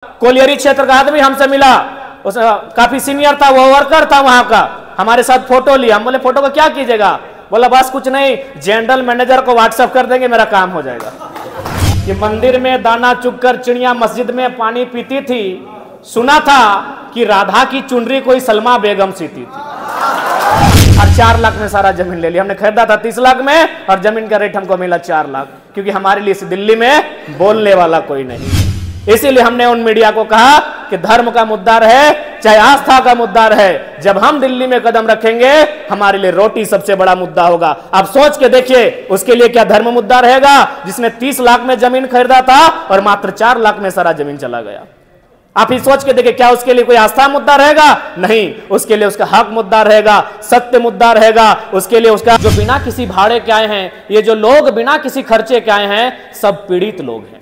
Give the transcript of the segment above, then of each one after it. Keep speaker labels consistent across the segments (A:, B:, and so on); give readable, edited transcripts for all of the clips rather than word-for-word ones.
A: Colliery क्षेत्र का आदमी हमसे मिला, उस काफी सीनियर था, वो वर्कर था वहां का, हमारे साथ फोटो लिया। हम बोले फोटो को क्या कीजिएगा? बोला बस कुछ नहीं, जनरल मैनेजर को व्हाट्सएप कर देंगे, मेरा काम हो जाएगा। कि मंदिर में दाना चुगकर चिड़िया मस्जिद में पानी पीती थी, सुना था कि राधा की चुनरी कोई सलमा बेगम सीती थी। और 4 लाख में सारा जमीन ले लिया। हमने खरीदा था 30 लाख में और जमीन का रेट हमको मिला 4 लाख, क्योंकि हमारे लिए इस दिल्ली में बोलने वाला कोई नहीं। इसीलिए हमने उन मीडिया को कहा कि धर्म का मुद्दा रहे चाहे आस्था का मुद्दा रहे, जब हम दिल्ली में कदम रखेंगे हमारे लिए रोटी सबसे बड़ा मुद्दा होगा। आप सोच के देखिए, उसके लिए क्या धर्म मुद्दा रहेगा जिसने 30 लाख में जमीन खरीदा था और मात्र 4 लाख में सारा जमीन चला गया? आप ही सोच के देखिए, क्या उसके लिए कोई आस्था मुद्दा रहेगा? नहीं, उसके लिए उसका हक मुद्दा रहेगा, सत्य मुद्दा रहेगा। उसके लिए उसका जो बिना किसी भाड़े के आए हैं, ये जो लोग बिना किसी खर्चे के आए हैं, सब पीड़ित लोग हैं।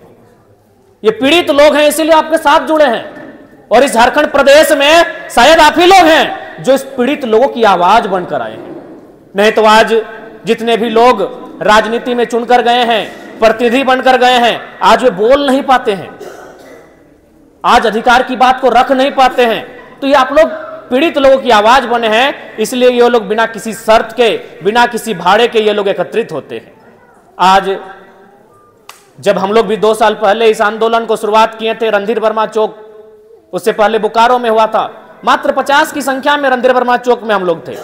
A: ये पीड़ित लोग हैं, इसीलिए आपके साथ जुड़े हैं। और इस झारखंड प्रदेश में शायद आप ही लोग हैं जो इस पीड़ित लोगों की आवाज बनकर आए हैं। नहीं तो आज जितने भी लोग राजनीति में चुनकर गए हैं, प्रतिनिधि बनकर गए हैं, आज वे बोल नहीं पाते हैं, आज अधिकार की बात को रख नहीं पाते हैं। तो ये आप लोग पीड़ित लोगों की आवाज बने हैं, इसलिए ये लोग बिना किसी शर्त के, बिना किसी भाड़े के ये लोग एकत्रित होते हैं। आज जब हम लोग भी 2 साल पहले इस आंदोलन को शुरुआत किए थे रणधीर वर्मा चौक, उससे पहले बोकारो में हुआ था, मात्र 50 की संख्या में रणधीर वर्मा चौक में हम लोग थे।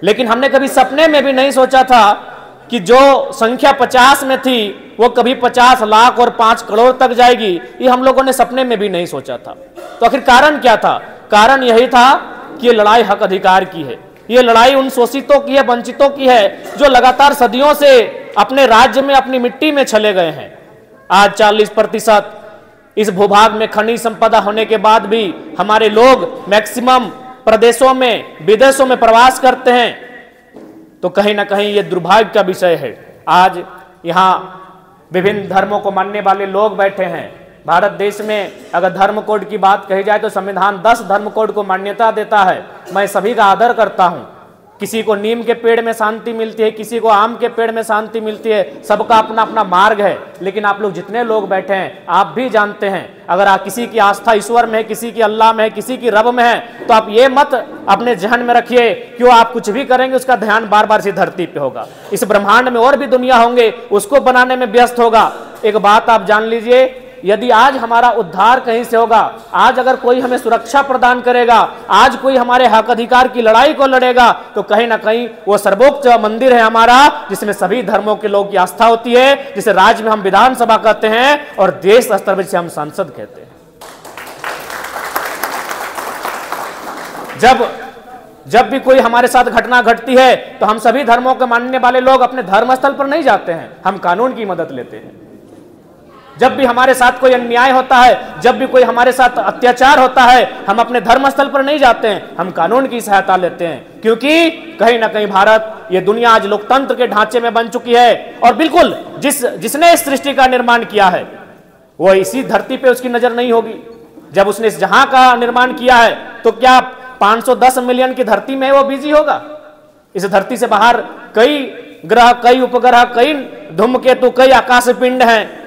A: लेकिन हमने कभी सपने में भी नहीं सोचा था कि जो संख्या 50 में थी वो कभी 50 लाख और 5 करोड़ तक जाएगी। ये हम लोगों ने सपने में भी नहीं सोचा था। तो आखिर कारण क्या था? कारण यही था कि ये लड़ाई हक अधिकार की है, ये लड़ाई उन शोषितों की है, वंचितों की है, जो लगातार सदियों से अपने राज्य में, अपनी मिट्टी में चले गए हैं। आज 40% इस भूभाग में खनिज संपदा होने के बाद भी हमारे लोग मैक्सिमम प्रदेशों में, विदेशों में प्रवास करते हैं। तो कहीं ना कहीं ये दुर्भाग्य का विषय है। आज यहाँ विभिन्न धर्मों को मानने वाले लोग बैठे हैं। भारत देश में अगर धर्म कोड की बात कही जाए तो संविधान 10 धर्म कोड को मान्यता देता है। मैं सभी का आदर करता हूँ। किसी को नीम के पेड़ में शांति मिलती है, किसी को आम के पेड़ में शांति मिलती है, सबका अपना अपना मार्ग है। लेकिन आप लोग जितने लोग बैठे हैं, आप भी जानते हैं, अगर आप किसी की आस्था ईश्वर में है, किसी की अल्लाह में है, किसी की रब में है, तो आप ये मत अपने जहन में रखिए क्यों आप कुछ भी करेंगे उसका ध्यान बार बार इसी धरती पे होगा। इस ब्रह्मांड में और भी दुनिया होंगे, उसको बनाने में व्यस्त होगा। एक बात आप जान लीजिए, यदि आज हमारा उद्धार कहीं से होगा, आज अगर कोई हमें सुरक्षा प्रदान करेगा, आज कोई हमारे हक अधिकार की लड़ाई को लड़ेगा, तो कहीं ना कहीं वो सर्वोच्च मंदिर है हमारा, जिसमें सभी धर्मों के लोगों की आस्था होती है, जिसे राज्य में हम विधानसभा कहते हैं और देश स्तर पर जिसे हम सांसद कहते हैं। जब भी कोई हमारे साथ घटना घटती है तो हम सभी धर्मों के मानने वाले लोग अपने धर्म स्थल पर नहीं जाते हैं, हम कानून की मदद लेते हैं। जब भी हमारे साथ कोई अन्याय होता है, जब भी कोई हमारे साथ अत्याचार होता है, हम अपने धर्मस्थल पर नहीं जाते हैं, हम कानून की सहायता लेते हैं। क्योंकि कहीं ना कहीं भारत, ये दुनिया आज लोकतंत्र के ढांचे में बन चुकी है। और बिल्कुल जिसने इस सृष्टि का निर्माण किया है वो इसी धरती पे उसकी नजर नहीं होगी। जब उसने इस जहां का निर्माण किया है तो क्या 510 मिलियन की धरती में वो बिजी होगा? इस धरती से बाहर कई ग्रह, कई उपग्रह, कई धूमकेतु, कई आकाश पिंड हैं,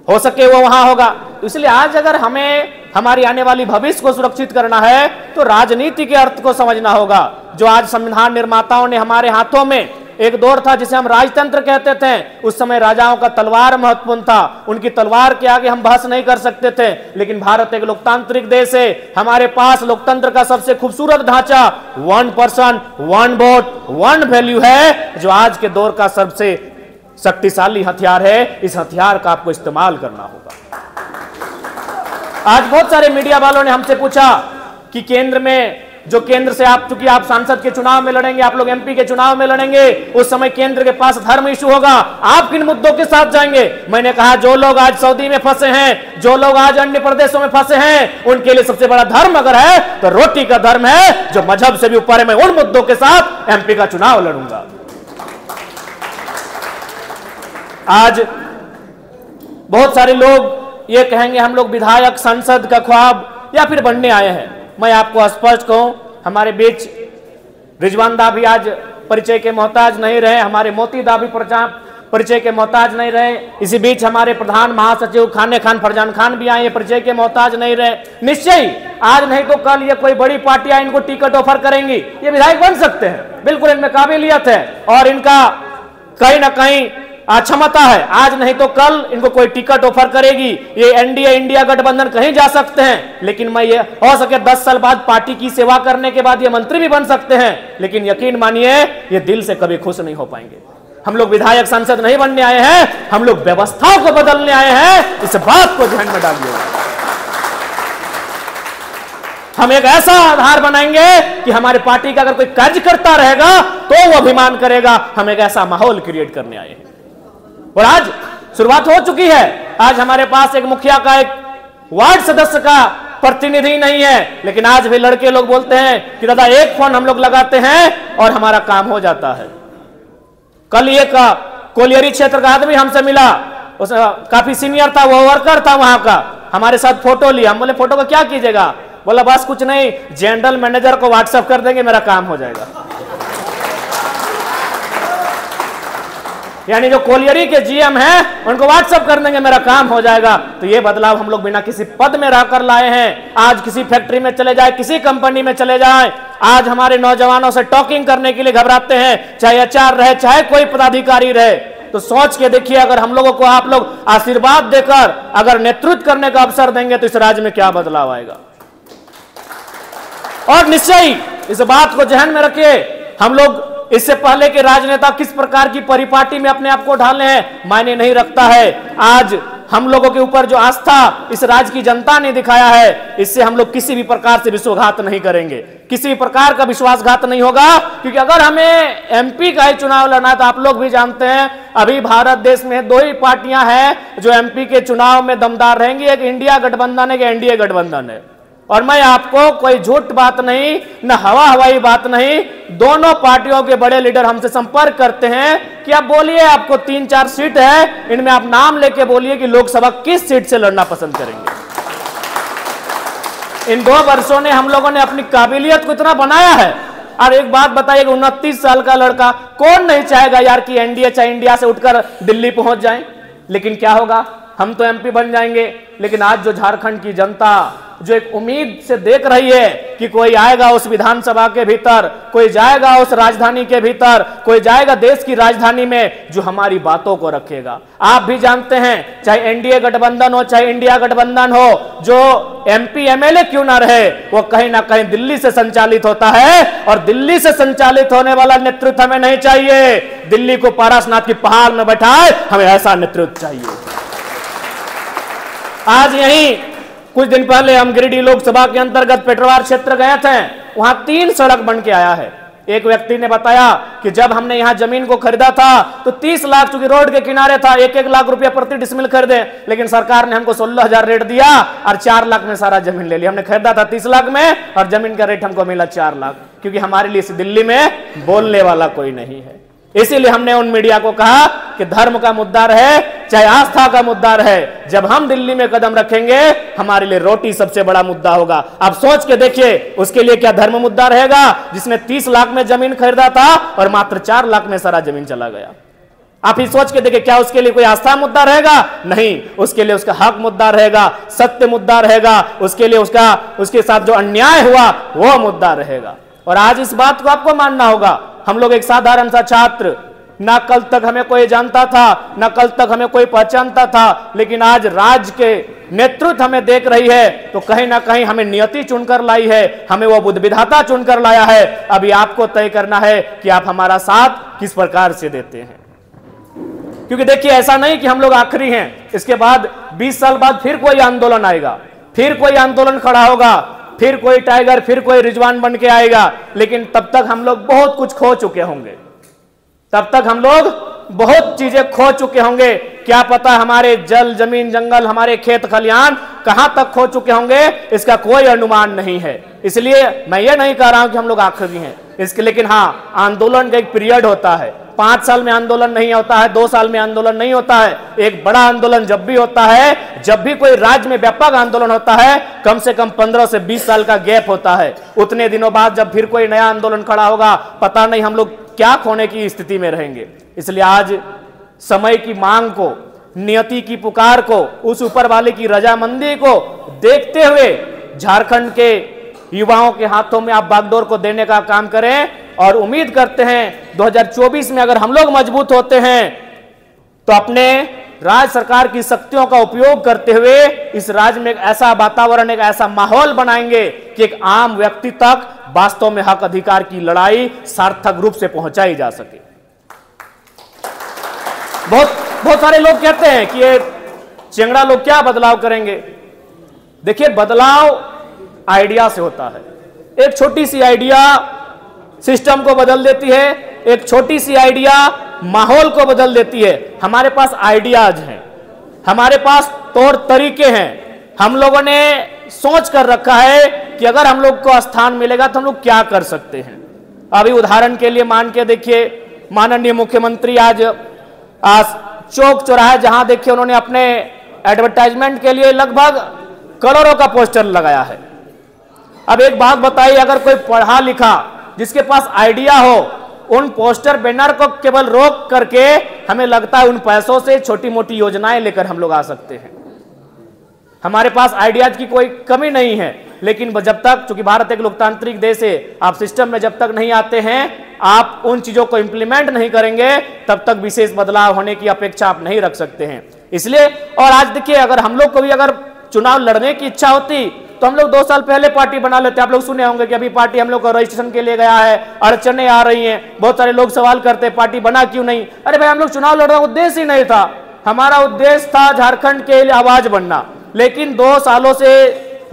A: हो सके वो वहां होगा। इसलिए आज अगर हमें हमारी आने वाली भविष्य को सुरक्षित करना है तो राजनीति के अर्थ को समझना होगा। जो आज संविधान निर्माताओं ने हमारे हाथों में, एक दौर था जिसे हम राजतंत्र कहते थे, उस समय राजाओं का तलवार महत्वपूर्ण था, उनकी तलवार के आगे हम बहस नहीं कर सकते थे। लेकिन भारत एक लोकतांत्रिक देश है, हमारे पास लोकतंत्र का सबसे खूबसूरत ढांचा 1 पर्सन 1 वोट 1 वैल्यू है, जो आज के दौर का सबसे शक्तिशाली हथियार है। इस हथियार का आपको इस्तेमाल करना होगा। आज बहुत सारे मीडिया वालों ने हमसे पूछा कि केंद्र में, जो केंद्र से आप, चूंकि आप सांसद के चुनाव में लड़ेंगे, आप लोग एमपी के चुनाव में लड़ेंगे, उस समय केंद्र के पास धर्म इशू होगा, आप किन मुद्दों के साथ जाएंगे? मैंने कहा जो लोग आज सऊदी में फंसे हैं, जो लोग आज अन्य प्रदेशों में फंसे हैं, उनके लिए सबसे बड़ा धर्म अगर है तो रोटी का धर्म है, जो मजहब से भी ऊपर है। मैं उन मुद्दों के साथ एमपी का चुनाव लड़ूंगा। आज बहुत सारे लोग ये कहेंगे हम लोग विधायक, सांसद का ख्वाब या फिर बनने आए हैं। मैं आपको स्पष्ट कहूं, हमारे बीच रिजवान दा भी आज परिचय के मोहताज नहीं रहे, हमारे मोती दा भी परिचय के मोहताज नहीं रहे। इसी बीच हमारे प्रधान महासचिव खाने खान फरजान खान भी आए, परिचय के मोहताज नहीं रहे। निश्चय ही आज नहीं तो कल ये कोई बड़ी पार्टियां इनको टिकट ऑफर करेंगी, ये विधायक बन सकते हैं, बिल्कुल इनमें काबिलियत है और इनका कहीं ना कहीं क्षमता है। आज नहीं तो कल इनको कोई टिकट ऑफर करेगी, ये एनडीए इंडिया गठबंधन कहीं जा सकते हैं। लेकिन मैं ये हो सके 10 साल बाद पार्टी की सेवा करने के बाद ये मंत्री भी बन सकते हैं, लेकिन यकीन मानिए ये दिल से कभी खुश नहीं हो पाएंगे। हम लोग विधायक सांसद नहीं बनने आए हैं, हम लोग व्यवस्थाओं को बदलने आए हैं, इस बात को ध्यान में डालिए। हम एक ऐसा आधार बनाएंगे कि हमारी पार्टी का अगर कोई कार्य करता रहेगा तो वो अभिमान करेगा। हम एक ऐसा माहौल क्रिएट करने आए हैं और आज शुरुआत हो चुकी है। आज हमारे पास एक मुखिया का, एक वार्ड सदस्य का प्रतिनिधि नहीं है, लेकिन आज भी लड़के लोग बोलते हैं कि दादा एक फोन हम लोग लगाते हैं और हमारा काम हो जाता है। कल एक कोलियरी क्षेत्र का आदमी हमसे मिला, उस काफी सीनियर था, वो वर्कर था वहां का, हमारे साथ फोटो लिया। हम बोले फोटो को क्या कीजिएगा? बोला बस कुछ नहीं, जनरल मैनेजर को व्हाट्सएप कर देंगे, मेरा काम हो जाएगा। यानी जो कोलियरी के जीएम हैं उनको व्हाट्सएप कर देंगे, मेरा काम हो जाएगा। तो ये बदलाव हम लोग बिना किसी पद में रहकर लाए हैं। आज किसी फैक्ट्री में चले जाए, किसी कंपनी में चले जाए, आज हमारे नौजवानों से टॉकिंग करने के लिए घबराते हैं, चाहे एचआर रहे चाहे कोई पदाधिकारी रहे। तो सोच के देखिए, अगर हम लोगों को आप लोग आशीर्वाद देकर अगर नेतृत्व करने का अवसर देंगे तो इस राज्य में क्या बदलाव आएगा। और निश्चय इस बात को ध्यान में रखिए, हम लोग इससे पहले के राजनेता किस प्रकार की परिपाटी में अपने आप को ढाले हैं मायने नहीं रखता है। आज हम लोगों के ऊपर जो आस्था इस राज्य की जनता ने दिखाया है, इससे हम लोग किसी भी प्रकार से विश्वासघात नहीं करेंगे, किसी भी प्रकार का विश्वासघात नहीं होगा। क्योंकि अगर हमें एमपी का ही चुनाव लड़ना है तो आप लोग भी जानते हैं अभी भारत देश में 2 ही पार्टियां हैं जो एमपी के चुनाव में दमदार रहेंगी, एक इंडिया गठबंधन है, एक एनडीए गठबंधन है। और मैं आपको कोई झूठ बात नहीं, न हवा हवाई बात नहीं, दोनों पार्टियों के बड़े लीडर हमसे संपर्क करते हैं कि आप बोलिए आपको 3-4 सीट है, इनमें आप नाम लेके बोलिए कि लोकसभा किस सीट से लड़ना पसंद करेंगे। इन 2 वर्षों ने हम लोगों ने अपनी काबिलियत को इतना बनाया है। और एक बात बताइए, 29 साल का लड़का कौन नहीं चाहेगा यार कि एनडीए चाहे इंडिया से उठकर दिल्ली पहुंच जाए। लेकिन क्या होगा, हम तो एमपी बन जाएंगे, लेकिन आज जो झारखंड की जनता जो एक उम्मीद से देख रही है कि कोई आएगा उस विधानसभा के भीतर, कोई जाएगा उस राजधानी के भीतर, कोई जाएगा देश की राजधानी में जो हमारी बातों को रखेगा। आप भी जानते हैं, चाहे एनडीए गठबंधन हो चाहे इंडिया गठबंधन हो, जो एमपी एमएलए क्यों ना रहे, वो कहीं ना कहीं दिल्ली से संचालित होता है। और दिल्ली से संचालित होने वाला नेतृत्व हमें नहीं चाहिए। दिल्ली को पारसनाथ की पहाड़ में बैठाए, हमें ऐसा नेतृत्व चाहिए। आज यही कुछ दिन पहले हम गिरिडीह लोकसभा के अंतर्गत पेटरवार क्षेत्र गए थे, वहां 3 सड़क बन के आया है। एक व्यक्ति ने बताया कि जब हमने यहां जमीन को खरीदा था तो 30 लाख, चूंकि रोड के किनारे था, 1-1 लाख रुपया प्रति डिसमिल खरीदे, लेकिन सरकार ने हमको 16,000 रेट दिया और 4 लाख में सारा जमीन ले लिया। हमने खरीदा था 30 लाख में और जमीन का रेट हमको मिला 4 लाख, क्योंकि हमारे लिए दिल्ली में बोलने वाला कोई नहीं है। इसीलिए हमने उन मीडिया को कहा कि धर्म का मुद्दा रहे चाहे आस्था का मुद्दा रहे, जब हम दिल्ली में कदम रखेंगे हमारे लिए रोटी सबसे बड़ा मुद्दा होगा। आप सोच के देखिए, उसके लिए क्या धर्म मुद्दा रहेगा जिसने 30 लाख में जमीन खरीदा था और मात्र 4 लाख में सारा जमीन चला गया। आप ही सोच के देखिए, क्या उसके लिए कोई आस्था मुद्दा रहेगा? नहीं, उसके लिए उसका हक मुद्दा रहेगा, सत्य मुद्दा रहेगा, उसके लिए उसके साथ जो अन्याय हुआ वो मुद्दा रहेगा। और आज इस बात को आपको मानना होगा। हम लोग एक साधारण सा छात्र, ना कल तक हमें कोई जानता था, ना कल तक हमें कोई पहचानता था, लेकिन आज राज्य के नेतृत्व हमें देख रही है तो कहीं ना कहीं हमें नियति चुनकर लाई है, हमें वो बुद्ध विधाता चुनकर लाया है। अभी आपको तय करना है कि आप हमारा साथ किस प्रकार से देते हैं। क्योंकि देखिए, ऐसा नहीं कि हम लोग आखिरी हैं, इसके बाद 20 साल बाद फिर कोई आंदोलन आएगा, फिर कोई आंदोलन खड़ा होगा, फिर कोई टाइगर, फिर कोई रिजवान बन के आएगा, लेकिन तब तक हम लोग बहुत कुछ खो चुके होंगे, तब तक हम लोग बहुत चीजें खो चुके होंगे। क्या पता हमारे जल, जमीन, जंगल, हमारे खेत खलिहान कहां तक खो चुके होंगे, इसका कोई अनुमान नहीं है। इसलिए मैं ये नहीं कह रहा हूं कि हम लोग आखिरी हैं इसके, लेकिन हाँ, आंदोलन का एक पीरियड होता है। 5 साल में आंदोलन नहीं होता है, 2 साल में आंदोलन नहीं होता है। एक बड़ा आंदोलन जब भी होता है, जब भी कोई राज्य में व्यापक आंदोलन होता है, कम से कम 15 से 20 साल का गैप होता है। उतने दिनों बाद जब फिर कोई नया आंदोलन खड़ा होगा, पता नहीं हम लोग क्या खोने की स्थिति में रहेंगे। इसलिए आज समय की मांग को, नियति की पुकार को, उस ऊपर वाले की रजामंदी को देखते हुए झारखंड के युवाओं के हाथों में आप बागडोर को देने का काम करें। और उम्मीद करते हैं 2024 में अगर हम लोग मजबूत होते हैं तो अपने राज्य सरकार की शक्तियों का उपयोग करते हुए इस राज्य में एक ऐसा वातावरण, एक ऐसा माहौल बनाएंगे कि एक आम व्यक्ति तक वास्तव में हक अधिकार की लड़ाई सार्थक रूप से पहुंचाई जा सके। बहुत सारे लोग कहते हैं कि ये चेंगड़ा लोग क्या बदलाव करेंगे। देखिए, बदलाव आइडिया से होता है। एक छोटी सी आइडिया सिस्टम को बदल देती है, एक छोटी सी आइडिया माहौल को बदल देती है। हमारे पास आइडियाज हैं, हमारे पास तौर तरीके हैं, हम लोगों ने सोच कर रखा है कि अगर हम लोग को स्थान मिलेगा तो हम लोग क्या कर सकते हैं। अभी उदाहरण के लिए मान के देखिए, माननीय मुख्यमंत्री आज चौक चौराहे जहां देखिए उन्होंने अपने एडवर्टाइजमेंट के लिए लगभग करोड़ों का पोस्टर लगाया है। अब एक बात बताइए, अगर कोई पढ़ा लिखा जिसके पास आइडिया हो, उन पोस्टर बैनर को केवल रोक करके हमें लगता है उन पैसों से छोटी मोटी योजनाएं लेकर हम लोग आ सकते हैं। हमारे पास आइडियाज की कोई कमी नहीं है, लेकिन जब तक, चूंकि भारत एक लोकतांत्रिक देश है, आप सिस्टम में जब तक नहीं आते हैं, आप उन चीजों को इंप्लीमेंट नहीं करेंगे, तब तक विशेष बदलाव होने की अपेक्षा आप नहीं रख सकते हैं। इसलिए, और आज देखिए, अगर हम लोग को भी अगर चुनाव लड़ने की इच्छा होती तो हम लोग 2 साल पहले पार्टी बना लेते। आप लोग सुने होंगे कि अभी पार्टी हम लोग को रजिस्ट्रेशन के लिए गया है, अड़चने आ रही हैं, बहुत सारे लोग सवाल करते हैं पार्टी बना क्यों नहीं। अरे भाई, हम लोग चुनाव लड़ने का उद्देश्य ही नहीं था। हमारा उद्देश्य था झारखंड के लिए आवाज बनना, लेकिन 2 सालों से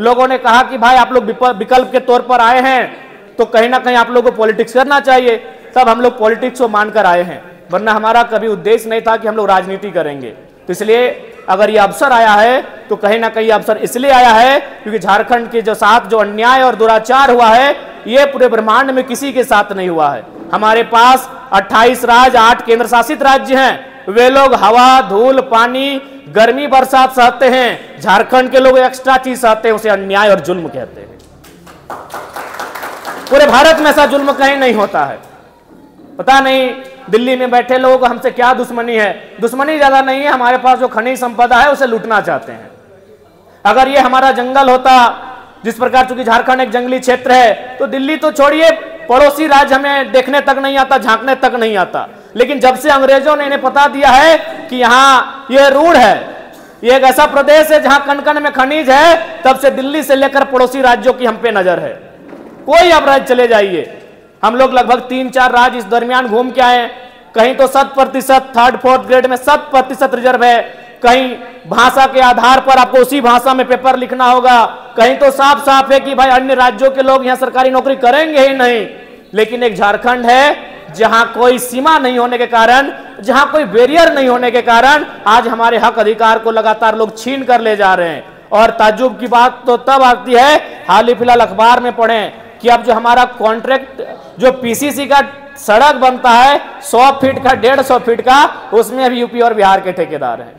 A: लोगों ने कहा कि भाई आप लोग विकल्प के तौर पर आए हैं तो कहीं ना कहीं आप लोगों को पॉलिटिक्स करना चाहिए। तब हम लोग पॉलिटिक्स को मानकर आए हैं, वरना हमारा कभी उद्देश्य नहीं था कि हम लोग राजनीति करेंगे। तो इसलिए अगर ये अवसर आया है तो कहीं ना कहीं अवसर इसलिए आया है क्योंकि झारखंड के साथ जो अन्याय और दुराचार हुआ है, ये पूरे ब्रह्मांड में किसी के साथ नहीं हुआ है। हमारे पास 28 राज्य, 8 केंद्र शासित राज्य हैं। वे लोग हवा, धूल, पानी, गर्मी, बरसात सहते हैं। झारखंड के लोग एक्स्ट्रा चीज सहते हैं, उसे अन्याय और जुल्म कहते हैं। पूरे भारत में ऐसा जुल्म कहीं नहीं होता है। पता नहीं दिल्ली में बैठे लोगों को हमसे क्या दुश्मनी है। दुश्मनी ज्यादा नहीं है, हमारे पास जो खनिज संपदा है उसे लूटना चाहते हैं। अगर ये हमारा जंगल होता, जिस प्रकार चूंकि झारखंड एक जंगली क्षेत्र है, तो दिल्ली तो छोड़िए, पड़ोसी राज्य हमें देखने तक नहीं आता, झांकने तक नहीं आता। लेकिन जब से अंग्रेजों ने इन्हें पता दिया है कि यहाँ ये रूढ़ है, ये एक ऐसा प्रदेश है जहां कण कण में खनिज है, तब से दिल्ली से लेकर पड़ोसी राज्यों की हम पे नजर है। कोई आप राज्य चले जाइए, हम लोग लगभग 3-4 राज्य इस दरमियान घूम के आए। कहीं तो 100%, 3rd 4th ग्रेड में 100% रिजर्व है, कहीं भाषा के आधार पर आपको उसी भाषा में पेपर लिखना होगा, कहीं तो साफ साफ है कि भाई अन्य राज्यों के लोग यहाँ सरकारी नौकरी करेंगे ही नहीं। लेकिन एक झारखंड है जहां कोई सीमा नहीं होने के कारण, जहां कोई बैरियर नहीं होने के कारण आज हमारे हक अधिकार को लगातार लोग छीन कर ले जा रहे हैं। और ताज्जुब की बात तो तब आती है, हाल ही फिलहाल अखबार में पढ़ें कि अब जो हमारा कॉन्ट्रैक्ट, जो पीसीसी का सड़क बनता है 100 फीट का, 150 फीट का, उसमें अभी यूपी और बिहार के ठेकेदार हैं।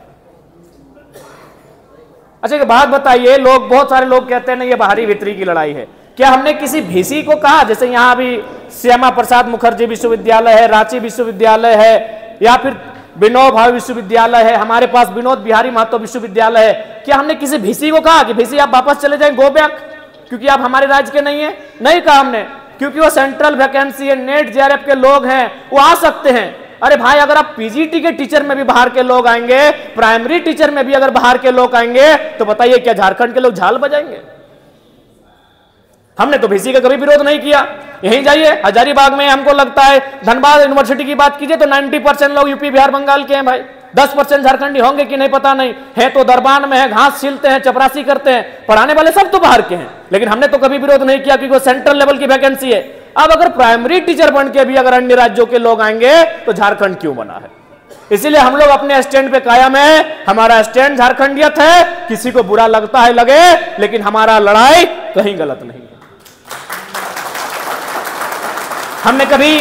A: अच्छा, एक बात बताइए, लोग, बहुत सारे लोग कहते हैं ना ये बाहरी भीतरी की लड़ाई है। क्या हमने किसी भीसी को कहा? जैसे यहाँ अभी श्यामा प्रसाद मुखर्जी विश्वविद्यालय है, रांची विश्वविद्यालय है, या फिर विनोबा भावे विश्वविद्यालय है, हमारे पास विनोद बिहारी महतो विश्वविद्यालय है। क्या हमने किसी भीसी को कहा कि भीसी आप वापस चले जाएं, गो बैक, क्योंकि आप हमारे राज्य के नहीं है? नहीं कहा हमने, क्योंकि वो सेंट्रल वैकेंसी है, नेट जेआरएफ के लोग हैं, वो आ सकते हैं। अरे भाई, अगर आप पीजीटी के टीचर में भी बाहर के लोग आएंगे, प्राइमरी टीचर में भी अगर बाहर के लोग आएंगे, तो बताइए क्या झारखंड के लोग झाल बजाएंगे? हमने तो भीसी का कभी विरोध नहीं किया। यहीं जाइए हजारीबाग में, हमको लगता है धनबाद यूनिवर्सिटी की बात कीजिए तो 90% लोग यूपी बिहार बंगाल के हैं भाई। 10% झारखंडी होंगे कि नहीं पता नहीं है, तो दरबान में है, घास छीलते हैं, चपरासी करते हैं, पढ़ाने वाले सब तो बाहर के हैं। लेकिन हमने तो कभी विरोध नहीं किया क्योंकि वो सेंट्रल लेवल की वैकेंसी है। अब अगर प्राइमरी टीचर बन के भी अगर अन्य राज्यों के लोग आएंगे तो झारखंड क्यों बना है? इसीलिए हम लोग अपने स्टैंड पे कायम है। हमारा स्टैंड झारखंडियत है, किसी को बुरा लगता है लगे, लेकिन हमारा लड़ाई कहीं गलत नहीं है। हमने कभी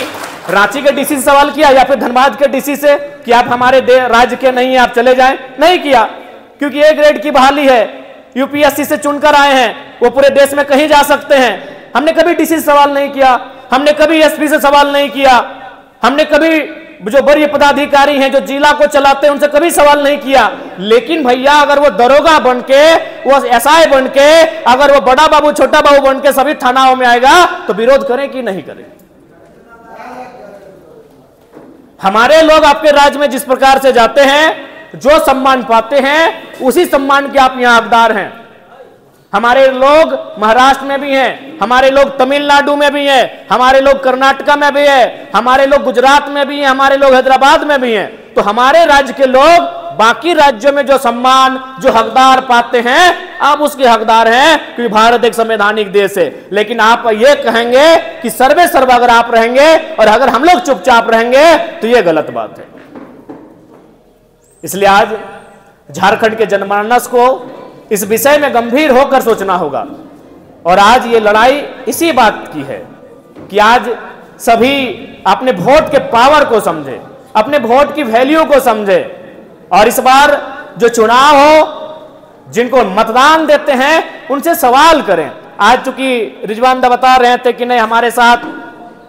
A: रांची के डीसी से सवाल किया या फिर धनबाद के डीसी से कि आप हमारे राज्य के नहीं है, आप चले जाएं? नहीं किया, क्योंकि ए ग्रेड की बहाली है, यूपीएससी से चुनकर आए हैं, वो पूरे देश में कहीं जा सकते हैं। हमने कभी डीसी से सवाल नहीं किया, हमने कभी एसपी से सवाल नहीं किया, हमने कभी जो बड़े पदाधिकारी हैं, जो जिला को चलाते हैं, उनसे कभी सवाल नहीं किया। लेकिन भैया अगर वो दरोगा बन के, वो एसआई बन के, अगर वो बड़ा बाबू छोटा बाबू बन के सभी थानाओं में आएगा तो विरोध करें कि नहीं करें? हमारे लोग आपके राज्य में जिस प्रकार से जाते हैं, जो सम्मान पाते हैं, उसी सम्मान के आप यहां हकदार हैं। हमारे लोग महाराष्ट्र में भी हैं, हमारे लोग तमिलनाडु में भी हैं, हमारे लोग कर्नाटका में भी हैं, हमारे लोग गुजरात में भी हैं, हमारे लोग हैदराबाद में भी हैं। तो हमारे राज्य के लोग बाकी राज्यों में जो सम्मान, जो हकदार पाते हैं, आप उसके हकदार हैं, क्योंकि भारत एक संवैधानिक देश है। लेकिन आप ये कहेंगे कि सर्वे सर्वा अगर आप रहेंगे और अगर हम लोग चुपचाप रहेंगे तो ये गलत बात है। इसलिए आज झारखंड के जनमानस को इस विषय में गंभीर होकर सोचना होगा। और आज ये लड़ाई इसी बात की है कि आज सभी अपने वोट के पावर को समझे, अपने वोट की वैल्यू को समझे, और इस बार जो चुनाव हो, जिनको मतदान देते हैं उनसे सवाल करें। आज चूंकि रिजवान दा बता रहे थे कि नहीं, हमारे साथ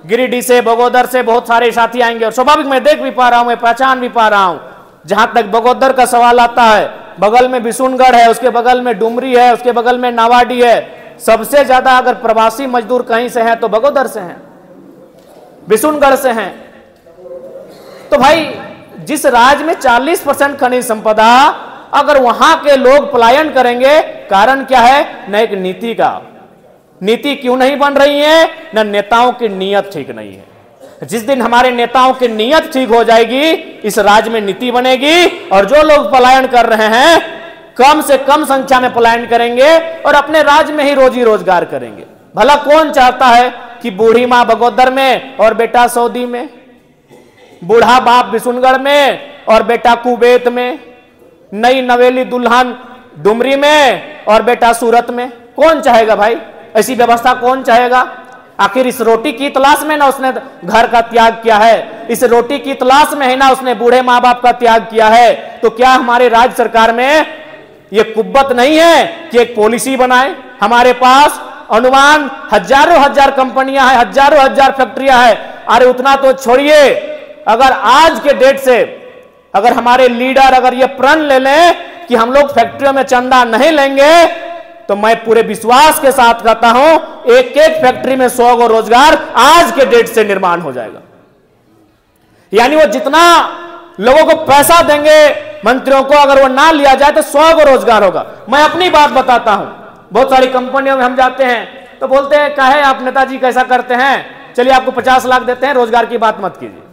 A: गिरिडीह से, बगोदर से बहुत सारे साथी आएंगे, और स्वाभाविक मैं देख भी पा रहा हूं, मैं पहचान भी पा रहा हूं। जहां तक बगोदर का सवाल आता है, बगल में बिशुनगढ़ है, उसके बगल में डुमरी है, उसके बगल में नावाडी है। सबसे ज्यादा अगर प्रवासी मजदूर कहीं से हैं तो बगोदर से हैं, बिशुनगढ़ से हैं। तो भाई जिस राज्य में 40% खनिज संपदा, अगर वहां के लोग पलायन करेंगे, कारण क्या है? न एक नीति का, नीति क्यों नहीं बन रही है, न नेताओं की नीयत ठीक नहीं है। जिस दिन हमारे नेताओं की नीयत ठीक हो जाएगी, इस राज्य में नीति बनेगी, और जो लोग पलायन कर रहे हैं कम से कम संख्या में पलायन करेंगे और अपने राज्य में ही रोजी रोजगार करेंगे। भला कौन चाहता है कि बूढ़ी मां बगोदर में और बेटा सऊदी में, बूढ़ा बाप बिशुनगढ़ में और बेटा कुवैत में, नई नवेली दुल्हन डुमरी में और बेटा सूरत में? कौन चाहेगा भाई? ऐसी व्यवस्था कौन चाहेगा? आखिर इस रोटी की तलाश में ना उसने घर का त्याग किया है, इस रोटी की तलाश में है ना उसने बूढ़े माँ बाप का त्याग किया है। तो क्या हमारे राज्य सरकार में ये कुव्वत नहीं है कि एक पॉलिसी बनाए? हमारे पास अनुमान हजारों हजार कंपनियां हैं, हजारों हजार फैक्ट्रियां हैं। अरे उतना तो छोड़िए, अगर आज के डेट से अगर हमारे लीडर अगर ये प्रण ले लें कि हम लोग फैक्ट्रियों में चंदा नहीं लेंगे, तो मैं पूरे विश्वास के साथ कहता हूं एक एक फैक्ट्री में 100 गो रोजगार आज के डेट से निर्माण हो जाएगा। यानी वो जितना लोगों को पैसा देंगे मंत्रियों को, अगर वो ना लिया जाए तो 100 गो रोजगार होगा। मैं अपनी बात बताता हूं, बहुत सारी कंपनियों में हम जाते हैं तो बोलते हैं काहे आप नेताजी कैसा करते हैं, चलिए आपको 50 लाख देते हैं, रोजगार की बात मत कीजिए।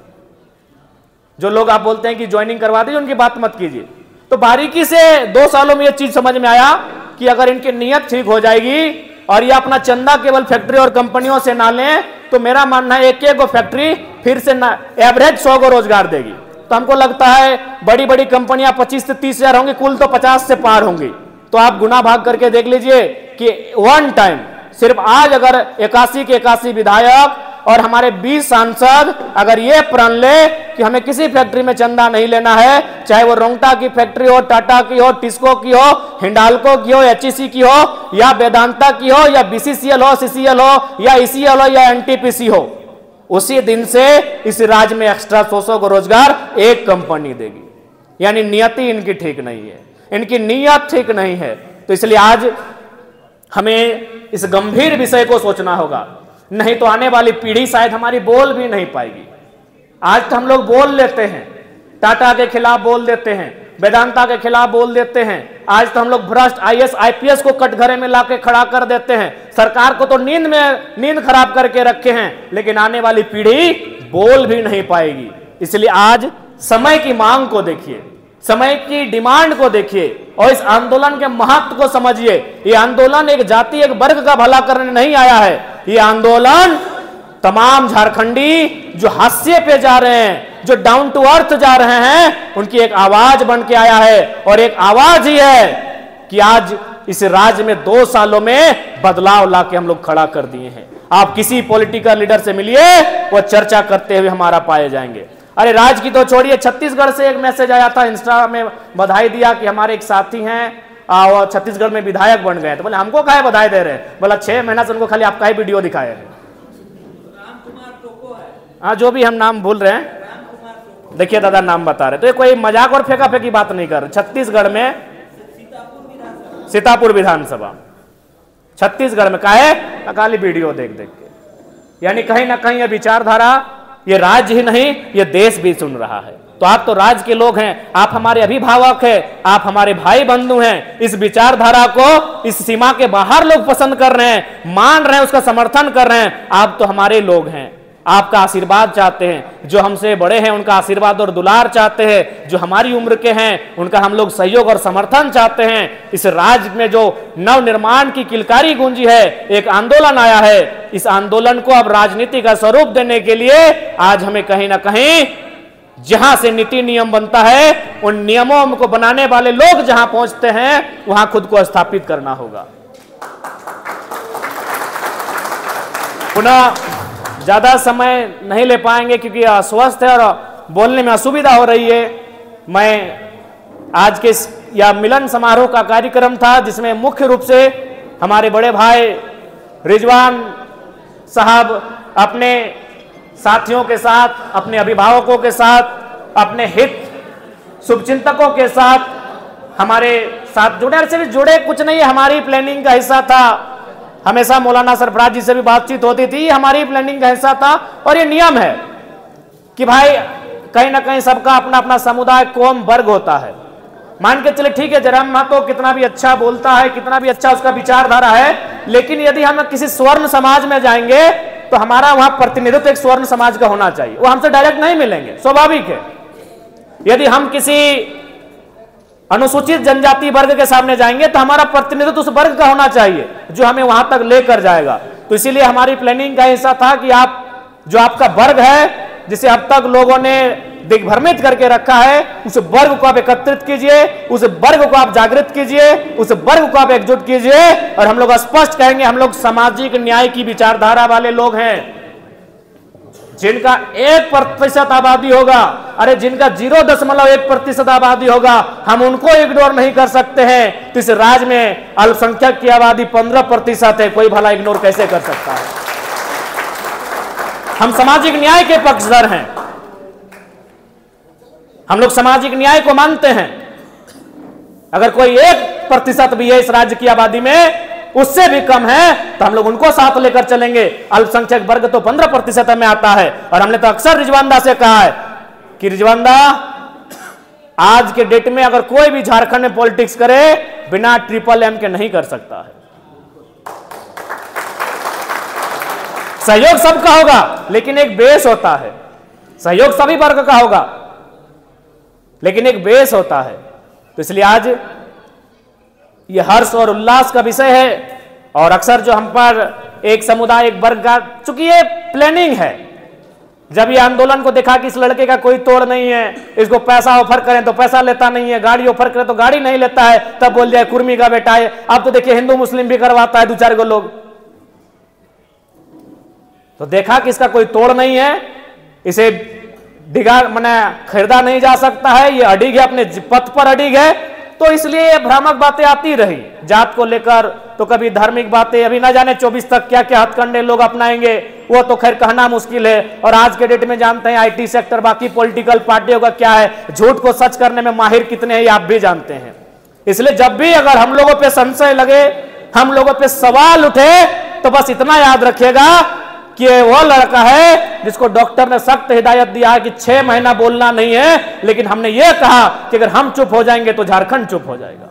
A: जो लोग आप बोलते हैं कि ज्वाइनिंग करवा दीजिए, उनकी बात मत कीजिए। तो बारीकी से 2 सालों में यह चीज समझ में आया कि अगर इनकी नीयत ठीक हो जाएगी और ये अपना चंदा केवल फैक्ट्री और कंपनियों से ना लें, तो मेरा मानना है एक एक गो फैक्ट्री फिर से ना एवरेज 100 गो रोजगार देगी। तो हमको लगता है बड़ी बड़ी कंपनियां 25 से 30 हजार होंगी, कुल तो 50 से पार होंगी। तो आप गुना भाग करके देख लीजिए कि वन टाइम सिर्फ आज अगर 81 के 81 विधायक और हमारे 20 सांसद अगर ये प्रण ले कि हमें किसी फैक्ट्री में चंदा नहीं लेना है, चाहे वो रोंगटा की फैक्ट्री हो, टाटा की हो, टिस्को की हो, हिंडाल्को की हो, एचईसी की हो, या वेदांता की हो, या बीसीसीएल हो, सीसीएल हो, या ईसीएल हो, या एनटीपीसी हो, उसी दिन से इस राज्य में एक्स्ट्रा 100 को रोजगार एक कंपनी देगी। यानी नियति इनकी ठीक नहीं है, इनकी नीयत ठीक नहीं है। तो इसलिए आज हमें इस गंभीर विषय को सोचना होगा, नहीं तो आने वाली पीढ़ी शायद हमारी बोल भी नहीं पाएगी। आज तो हम लोग बोल लेते हैं, टाटा के खिलाफ बोल देते हैं, वेदांता के खिलाफ बोल देते हैं। आज तो हम लोग भ्रष्ट आईएएस आईपीएस को कटघरे में लाके खड़ा कर देते हैं, सरकार को तो नींद खराब करके रखे हैं, लेकिन आने वाली पीढ़ी बोल भी नहीं पाएगी। इसलिए आज समय की मांग को देखिए, समय की डिमांड को देखिए और इस आंदोलन के महत्व को समझिए। ये आंदोलन एक जाति एक वर्ग का भला करने नहीं आया है, ये आंदोलन तमाम झारखंडी जो हाशिए पे जा रहे हैं, जो डाउन टू अर्थ जा रहे हैं, उनकी एक आवाज बन के आया है। और एक आवाज ही है कि आज इस राज्य में 2 सालों में बदलाव लाके हम लोग खड़ा कर दिए हैं। आप किसी पॉलिटिकल लीडर से मिलिए, वो चर्चा करते हुए हमारा पाए जाएंगे। अरे राज्य की तो छोड़िए, छत्तीसगढ़ से एक मैसेज आया था, इंस्टा में बधाई दिया कि हमारे एक साथी हैं और छत्तीसगढ़ में विधायक बन गए। तो बोले हमको काहे बधाई दे रहे हैं? बोला 6 महीना से उनको खाली आपका ही वीडियो दिखाए हैं। हाँ, जो भी हम नाम भूल रहे हैं, देखिए दादा नाम बता रहे, तो ये कोई मजाक और फेंका फेंकी बात नहीं कर रहे। छत्तीसगढ़ में सीतापुर विधानसभा, छत्तीसगढ़ में काहे अकाली वीडियो देख देख के, यानी कहीं ना कहीं ये विचारधारा ये राज्य ही नहीं ये देश भी सुन रहा है। तो आप तो राज्य के लोग हैं, आप हमारे अभिभावक हैं, आप हमारे भाई बंधु हैं। इस विचारधारा को इस सीमा के बाहर लोग पसंद कर रहे हैं, मान रहे हैं, उसका समर्थन कर रहे हैं। आप तो हमारे लोग हैं, आपका आशीर्वाद चाहते हैं। जो हमसे बड़े हैं उनका आशीर्वाद और दुलार चाहते हैं, जो हमारी उम्र के हैं उनका हम लोग सहयोग और समर्थन चाहते हैं। इस राज्य में जो नव निर्माण की किलकारी गूंजी है, एक आंदोलन आया है, इस आंदोलन को अब राजनीति का स्वरूप देने के लिए आज हमें कहीं ना कहीं जहां से नीति नियम बनता है उन नियमों को बनाने वाले लोग जहां पहुंचते हैं वहां खुद को स्थापित करना होगा। पुनः ज्यादा समय नहीं ले पाएंगे क्योंकि अस्वस्थ है और बोलने में असुविधा हो रही है। मैं आज के या मिलन समारोह का कार्यक्रम था जिसमें मुख्य रूप से हमारे बड़े भाई रिजवान साहब अपने साथियों के साथ, अपने अभिभावकों के साथ, अपने हित शुभचिंतकों के साथ हमारे साथ जुड़े। सिर्फ जुड़े कुछ नहीं, हमारी प्लानिंग का हिस्सा था। हमेशा मौलाना सरफराज जी से भी बातचीत होती थी, हमारी प्लानिंग का हिस्सा था। और ये नियम है कि भाई कहीं ना कहीं सबका अपना अपना समुदाय कौम वर्ग होता है। मान के चले ठीक है, जयराम महतो कितना भी अच्छा बोलता है, कितना भी अच्छा उसका विचारधारा है, लेकिन यदि हम किसी स्वर्ण समाज में जाएंगे तो हमारा वहां प्रतिनिधित्व एक स्वर्ण समाज का होना चाहिए। वो हमसे डायरेक्ट नहीं मिलेंगे, स्वाभाविक है। यदि हम किसी अनुसूचित जनजाति वर्ग के सामने जाएंगे तो हमारा प्रतिनिधित्व उस वर्ग का होना चाहिए जो हमें वहां तक लेकर जाएगा। तो इसीलिए हमारी प्लानिंग का हिस्सा था कि आप जो आपका वर्ग है, जिसे अब तक लोगों ने दिग्भ्रमित करके रखा है, उस वर्ग को आप एकत्रित कीजिए, उस वर्ग को आप जागृत कीजिए, उस वर्ग को आप एकजुट कीजिए। और हम लोग स्पष्ट कहेंगे हम लोग सामाजिक न्याय की विचारधारा वाले लोग हैं। जिनका 1% आबादी होगा, अरे जिनका 0.1% आबादी होगा, हम उनको इग्नोर नहीं कर सकते हैं। तो इस राज्य में अल्पसंख्यक की आबादी 15% है, कोई भला इग्नोर कैसे कर सकता है? हम सामाजिक न्याय के पक्षधर हैं, हम लोग सामाजिक न्याय को मानते हैं। अगर कोई 1% भी है इस राज्य की आबादी में, उससे भी कम है, तो हम लोग उनको साथ लेकर चलेंगे। अल्पसंख्यक वर्ग तो 15% में आता है। और हमने तो अक्सर रिजवानदा से कहा है कि रिजवानदा, आज के डेट में अगर कोई भी झारखंड में पॉलिटिक्स करे बिना MMM के नहीं कर सकता है। सहयोग सबका होगा, लेकिन एक बेस होता है। सहयोग सभी वर्ग का होगा, लेकिन एक बेस होता है। तो इसलिए आज ये हर्ष और उल्लास का विषय है। और अक्सर जो हम पर एक समुदाय, एक वर्ग का, चूंकि ये प्लानिंग है, जब ये आंदोलन को देखा कि इस लड़के का कोई तोड़ नहीं है, इसको पैसा ऑफर करें तो पैसा लेता नहीं है, गाड़ी ऑफर करें तो गाड़ी नहीं लेता है, तब बोल जाए कुर्मी का बेटा है। अब तो देखिए हिंदू मुस्लिम भी करवाता है 2-4 गो लोग। तो देखा कि इसका कोई तोड़ नहीं है, इसे डिगा मने खरीदा नहीं जा सकता है, ये अडिग है, अपने पथ पर अडिग है। तो इसलिए ये भ्रामक बातें आती रही जात को लेकर, तो कभी धार्मिक बातें, अभी ना जाने 24 तक क्या क्या हथकंडे लोग अपनाएंगे, वो तो खैर कहना मुश्किल है। और आज के डेट में जानते हैं IT सेक्टर, बाकी पॉलिटिकल पार्टियों का क्या है, झूठ को सच करने में माहिर कितने हैं ये आप भी जानते हैं। इसलिए जब भी अगर हम लोगों पे संशय लगे, हम लोगों पे सवाल उठे, तो बस इतना याद रखिएगा कि वो लड़का है जिसको डॉक्टर ने सख्त हिदायत दिया है कि 6 महीना बोलना नहीं है, लेकिन हमने ये कहा कि अगर हम चुप हो जाएंगे तो झारखंड चुप हो जाएगा।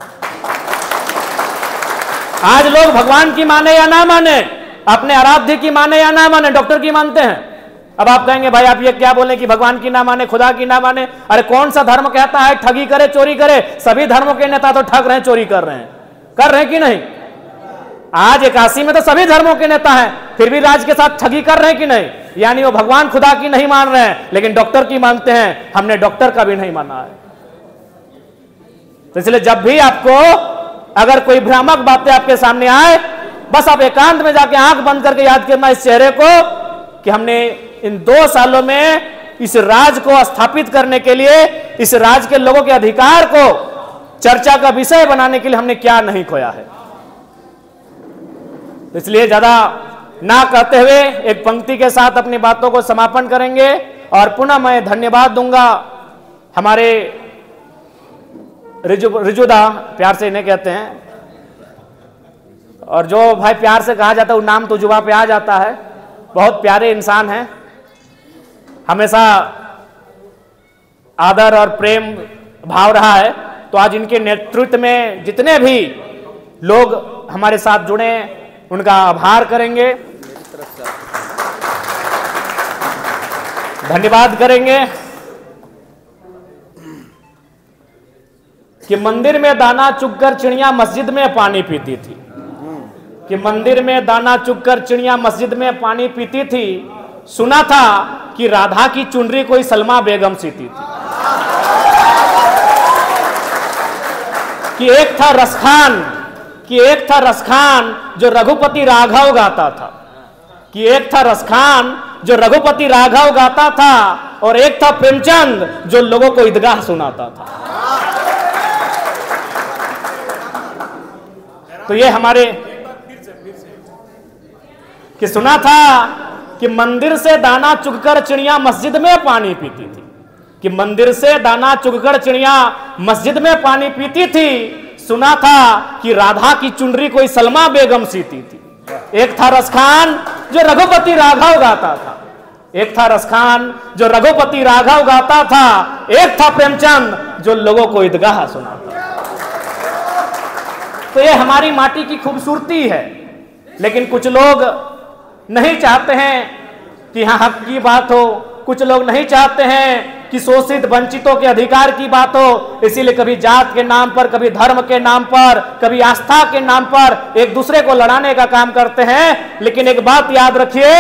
A: आज लोग भगवान की माने या ना माने, अपने आराध्य की माने या ना माने, डॉक्टर की मानते हैं। अब आप कहेंगे भाई आप ये क्या बोले कि भगवान की ना माने, खुदा की ना माने? अरे कौन सा धर्म कहता है ठगी करे चोरी करे? सभी धर्मों के नेता तो ठग रहे हैं, चोरी कर रहे हैं कि नहीं? आज 81 में तो सभी धर्मों के नेता हैं, फिर भी राज के साथ ठगी कर रहे हैं कि नहीं? यानी वो भगवान खुदा की नहीं मान रहे हैं, लेकिन डॉक्टर की मानते हैं। हमने डॉक्टर का भी नहीं माना है। तो इसलिए जब भी आपको अगर कोई भ्रामक बातें आपके सामने आए, बस आप एकांत में जाके आंख बंद करके याद करना इस चेहरे को कि हमने इन 2 सालों में इस राज को स्थापित करने के लिए, इस राज के लोगों के अधिकार को चर्चा का विषय बनाने के लिए हमने क्या नहीं खोया है। इसलिए ज्यादा ना कहते हुए एक पंक्ति के साथ अपनी बातों को समापन करेंगे। और पुनः मैं धन्यवाद दूंगा हमारे रिजुदा, प्यार से इन्हें कहते हैं, और जो भाई प्यार से कहा जाता है वो नाम तो जुबान पे आ जाता है। बहुत प्यारे इंसान हैं, हमेशा आदर और प्रेम भाव रहा है। तो आज इनके नेतृत्व में जितने भी लोग हमारे साथ जुड़े उनका आभार करेंगे, धन्यवाद करेंगे। कि मंदिर में दाना चुगकर चिड़िया मस्जिद में पानी पीती थी, कि मंदिर में दाना चुगकर चिड़िया मस्जिद में पानी पीती थी। सुना था कि राधा की चुनरी कोई सलमा बेगम सीती थी। कि एक था रसखान जो रघुपति राघव गाता था, कि एक था रसखान जो रघुपति राघव गाता था, और एक था प्रेमचंद जो लोगों को ईदगाह सुनाता था। तो ये हमारे कि सुना था कि मंदिर से दाना चुगकर चिड़िया मस्जिद में पानी पीती थी, कि मंदिर से दाना चुगकर चिड़िया मस्जिद में पानी पीती थी। सुना था कि राधा की चुनरी कोई सलमा बेगम सीती थी। एक था रसखान जो रघुपति राघव गाता था, एक था रसखान जो रघुपति राघव गाता था, एक था प्रेमचंद जो लोगों को ईदगाह सुनाता था। तो ये हमारी माटी की खूबसूरती है। लेकिन कुछ लोग नहीं चाहते हैं कि यहाँ हक की बात हो, कुछ लोग नहीं चाहते हैं कि शोषित वंचितों के अधिकार की बात हो। इसीलिए कभी जात के नाम पर, कभी धर्म के नाम पर, कभी आस्था के नाम पर एक दूसरे को लड़ाने का काम करते हैं। लेकिन एक बात याद रखिए,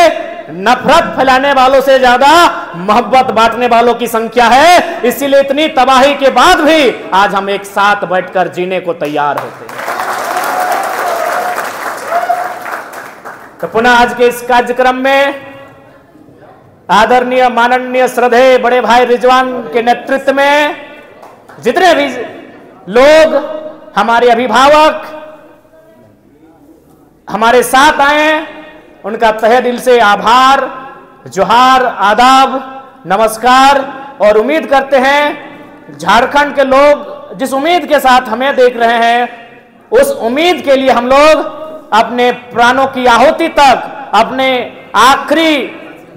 A: नफरत फैलाने वालों से ज्यादा मोहब्बत बांटने वालों की संख्या है। इसीलिए इतनी तबाही के बाद भी आज हम एक साथ बैठकर जीने को तैयार होते हैं। तो पुनः आज के इस कार्यक्रम में आदरणीय माननीय श्रद्धेय बड़े भाई रिजवान के नेतृत्व में जितने भी लोग, हमारे अभिभावक हमारे साथ आए, उनका तहे दिल से आभार, जोहार, आदाब, नमस्कार। और उम्मीद करते हैं झारखंड के लोग जिस उम्मीद के साथ हमें देख रहे हैं, उस उम्मीद के लिए हम लोग अपने प्राणों की आहुति तक, अपने आखिरी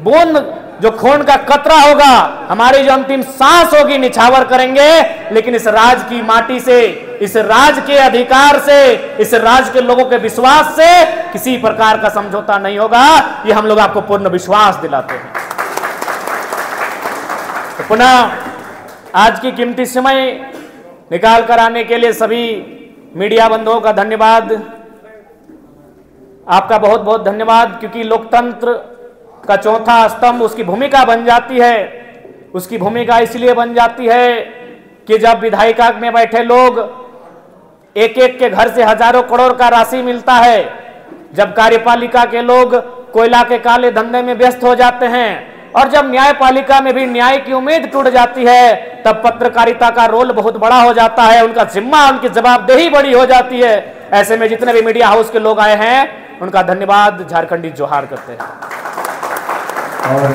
A: बूंद जो खून का कतरा होगा, हमारी जो अंतिम सांस होगी, निछावर करेंगे। लेकिन इस राज की माटी से, इस राज के अधिकार से, इस राज के लोगों के विश्वास से किसी प्रकार का समझौता नहीं होगा। ये हम लोग आपको पूर्ण विश्वास दिलाते हैं। तो पुनः आज की कीमती समय निकाल कर आने के लिए सभी मीडिया बंधुओं का धन्यवाद, आपका बहुत बहुत धन्यवाद। क्योंकि लोकतंत्र का चौथा स्तंभ उसकी भूमिका बन जाती है। उसकी भूमिका इसलिए बन जाती है कि जब विधायिका में बैठे लोग एक एक के घर से हजारों करोड़ का राशि मिलता है, जब कार्यपालिका के लोग कोयला के काले धंधे में व्यस्त हो जाते हैं, और जब न्यायपालिका में भी न्याय की उम्मीद टूट जाती है, तब पत्रकारिता का रोल बहुत बड़ा हो जाता है, उनका जिम्मा, उनकी जवाबदेही बड़ी हो जाती है। ऐसे में जितने भी मीडिया हाउस के लोग आए हैं, उनका धन्यवाद, झारखंडी जोहार करते हैं। और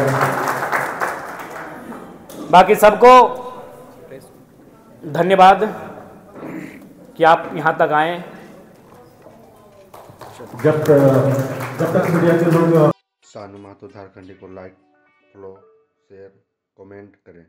A: बाकी सबको धन्यवाद कि आप यहां तक आए।
B: जब तक मीडिया के लोग
C: सानू महतो झारखंडी को लाइक, फॉलो, शेयर, कमेंट करें।